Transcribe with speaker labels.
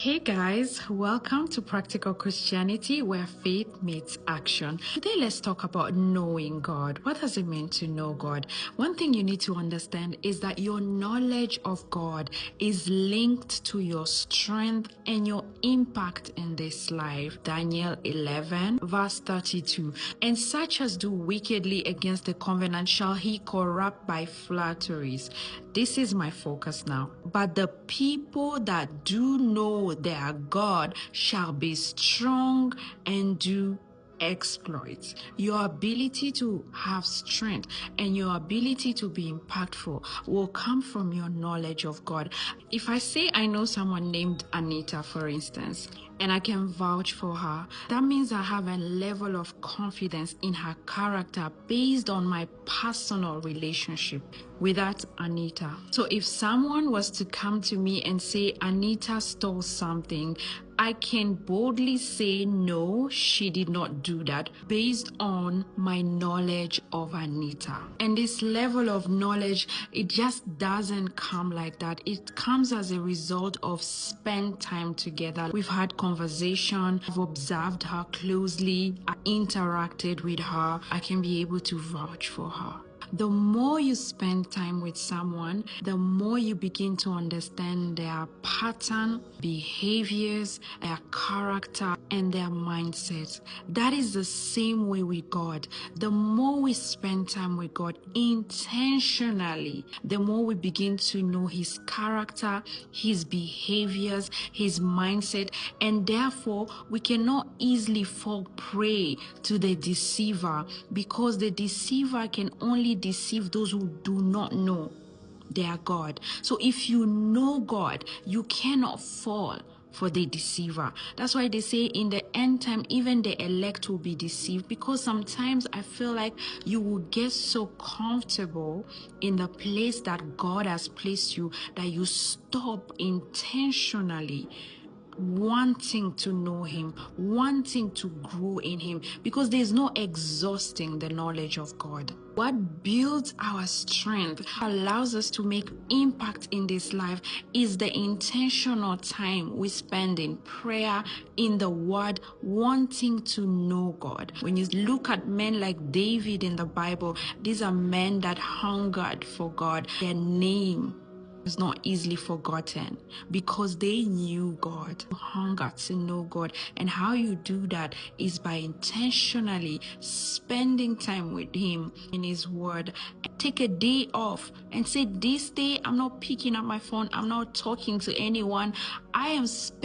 Speaker 1: Hey guys, welcome to Practical Christianity where faith meets action. Today let's talk about knowing God. What does it mean to know God? One thing you need to understand is that your knowledge of God is linked to your strength and your impact in this life. Daniel 11 verse 32. And such as do wickedly against the covenant shall he corrupt by flatteries. This is my focus now. But the people that do know their God shall be strong and do exploits. Your ability to have strength and your ability to be impactful will come from your knowledge of God. If I say I know someone named Anita, for instance, and I can vouch for her, that means I have a level of confidence in her character based on my personal relationship with that Anita. So if someone was to come to me and say Anita stole something, I can boldly say no, she did not do that based on my knowledge of Anita. And this level of knowledge, it just doesn't come like that. It comes as a result of spent time together. We've had conversation, I've observed her closely, I interacted with her. I can be able to vouch for her. The more you spend time with someone, the more you begin to understand their pattern, behaviors, their character, and their mindsets. That is the same way with God. The more we spend time with God intentionally, the more we begin to know His character, His behaviors, His mindset, and therefore we cannot easily fall prey to the deceiver, because the deceiver can only deceive those who do not know their God. So if you know God, you cannot fall for the deceiver. That's why they say in the end time, even the elect will be deceived, because sometimes I feel like you will get so comfortable in the place that God has placed you that you stop intentionally wanting to know Him, wanting to grow in Him, because there's no exhausting the knowledge of God. What builds our strength, allows us to make impact in this life, is the intentional time we spend in prayer, in the Word, wanting to know God. When you look at men like David in the Bible, these are men that hungered for God. Their name is not easily forgotten because they knew God, hunger to know God. And how you do that is by intentionally spending time with Him in His Word. Take a day off and say, this day I'm not picking up my phone, I'm not talking to anyone, I am spending